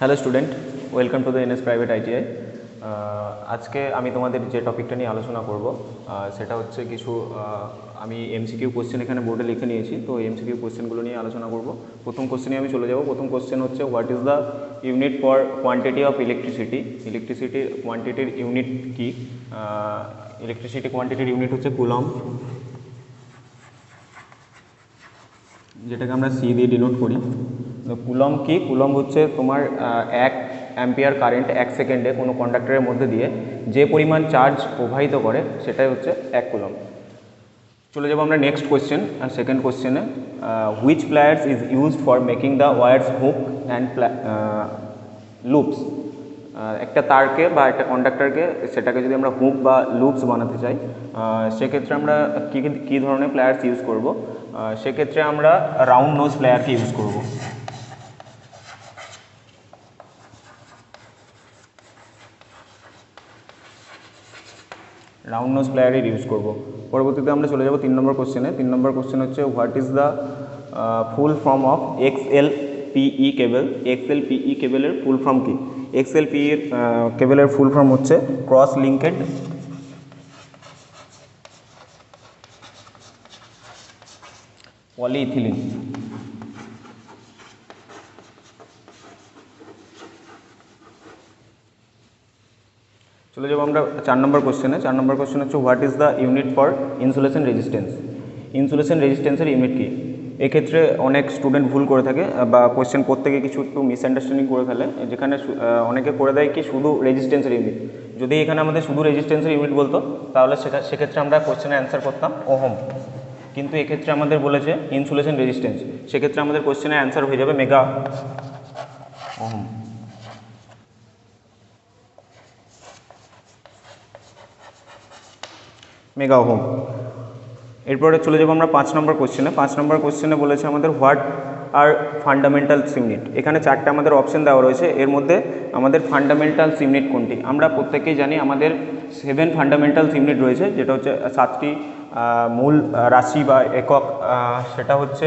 Hello student, welcome to the NS private ITI. আজকে আমি তোমাদের যে টপিকটা নিয়ে আলোচনা করব সেটা হচ্ছে কিছু আমি এমসিকিউ কোশ্চেন এখানে বোর্ডে লিখে নিয়েছি। তো এমসিকিউ কোশ্চেনগুলো নিয়ে আলোচনা করব। প্রথম কোশ্চেনে আমি চলে যাব। প্রথম কোশ্চেন হচ্ছে what is the unit for quantity of electricity. ইলেকট্রিসিটির কোয়ান্টিটির ইউনিট কি? ইলেকট্রিসিটি কোয়ান্টিটির ইউনিট হচ্ছে কুলম, যেটাকে আমরা সি দিয়ে ডিনোট করি। তো কুলম কি? কুলম হচ্ছে তোমার 1 অ্যাম্পিয়ার কারেন্ট 1 সেকেন্ডে কোনো কন্ডাক্টরের মধ্যে দিয়ে যে পরিমাণ চার্জ প্রবাহিত করে সেটাই হচ্ছে 1 কুলম। চলে যাবো আমরা নেক্সট কোয়েশ্চেন, সেকেন্ড কোয়েশ্চেনে। Which pliers is used for making the wires hook and loops. একটা তারকে বা একটা কন্ডাক্টরকে সেটাকে যদি আমরা হুক বা লুপস বানাতে চাই, সেক্ষেত্রে আমরা কী ধরনের প্লায়ার্স ইউজ করব? সেক্ষেত্রে আমরা রাউন্ড নোজ প্লায়ারকে ইউজ করব। রাউন্ড নোজ প্লায়ারের ইউজ করব। পরবর্তীতে আমরা চলে যাব 3 নম্বর কোশ্চেনে। 3 নম্বর কোশ্চেন হচ্ছে what is the full form of XLPE cable. XLPE কেবলের ফুল ফর্ম কি? XLPE কেবলের ফুল ফর্ম হচ্ছে ক্রস লিঙ্কেড পলিইথিলিন। চলে যাবো আমরা 4 নম্বর কোশ্চেনে। 4 নম্বর কোশ্চেন হচ্ছে what is the unit for insulation resistance. Insulation রেজিস্ট্যান্সের ইউনিট কি? এক্ষেত্রে অনেক স্টুডেন্ট ভুল করে থাকে বা কোশ্চেন করতে গিয়ে কিছু একটু মিসআন্ডারস্ট্যান্ডিং করে ফেলে, যেখানে অনেকে করে দেয় কি শুধু রেজিস্ট্যান্সের ইউনিট। যদি এখানে আমাদের শুধু রেজিস্ট্যান্সের ইউনিট বলতো তাহলে সেক্ষেত্রে আমরা কোশ্চেনের অ্যান্সার করতাম ওহম। কিন্তু এক্ষেত্রে আমাদের বলেছে ইনসুলেশন রেজিস্ট্যান্স, সেক্ষেত্রে আমাদের কোশ্চেনের অ্যান্সার হয়ে যাবে মেগা ওহম। Mega ohm. এরপরে চলে যাবো আমরা 5 নম্বর কোশ্চেনে। 5 নম্বর কোশ্চেনে বলেছে আমাদের হোয়াট আর ফান্ডামেন্টালস ইউনিট। এখানে 4টে আমাদের অপশন দেওয়া রয়েছে, এর মধ্যে আমাদের ফান্ডামেন্টালস ইউনিট কোনটি? আমরা প্রত্যেকেই জানি আমাদের 7 ফান্ডামেন্টালস ইউনিট রয়েছে, যেটা হচ্ছে 7টি মূল রাশি বা একক। সেটা হচ্ছে,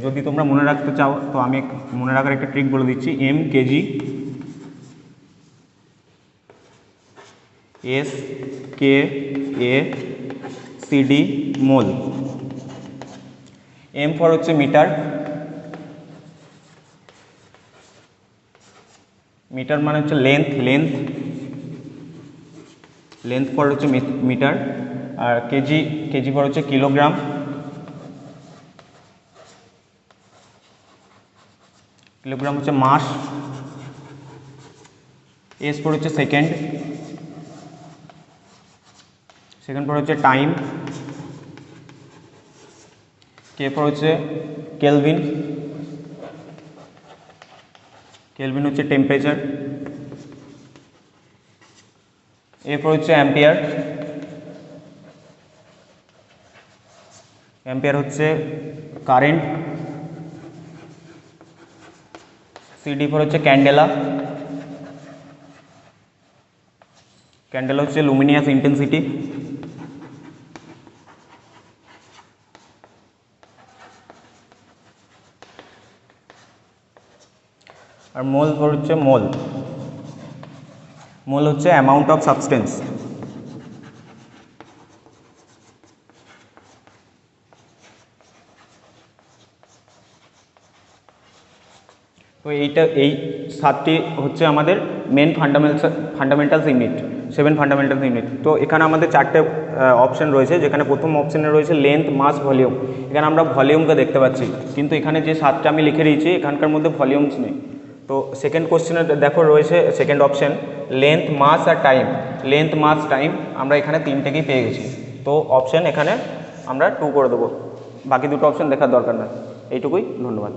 যদি তোমরা মনে রাখতে চাও তো আমি মনে রাখার একটা ট্রিক বলে দিচ্ছি। M, KG, S, K, A, CD, mole. M for হচ্ছে মিটার। মিটার মানে হচ্ছে লেন্থ ফর হচ্ছে মিটার। আর কেজি ফর হচ্ছে কিলোগ্রাম। কিলোগ্রাম হচ্ছে মাস। এস ফর হচ্ছে সেকেন্ড ফর হচ্ছে টাইম। কে ফর হচ্ছে কেলভিন হচ্ছে টেম্পারেচার। এ ফর হচ্ছে অ্যাম্পিয়ার হচ্ছে কারেন্ট। সিডি ফর হচ্ছে ক্যান্ডেলা হচ্ছে লুমিনিয়াস ইন্টেন্সিটি। আর মোল ফর হচ্ছে মোল হচ্ছে অ্যামাউন্ট অফ সাবস্টেন্স। তো এই 7টি হচ্ছে আমাদের main fundamentals unit, 7 fundamentals unit. তো এখানে আমাদের 4টে অপশন রয়েছে, যেখানে প্রথম অপশানে রয়েছে লেন্থ, মাস, ভলিউম। এখানে আমরা ভলিউমকে দেখতে পাচ্ছি, কিন্তু এখানে যে 7টা আমি লিখে দিয়েছি এখানকার মধ্যে ভলিউমস নেই। তো সেকেন্ড কোশ্চেনে দেখো রয়েছে সেকেন্ড অপশন লেন্থ, মাস আর টাইম। লেন্থ, মাস, টাইম আমরা এখানে 3টেকেই পেয়ে গেছি। তো অপশন এখানে আমরা 2 করে দেবো, বাকি দুটো অপশন দেখার দরকার নয়। এইটুকুই, ধন্যবাদ।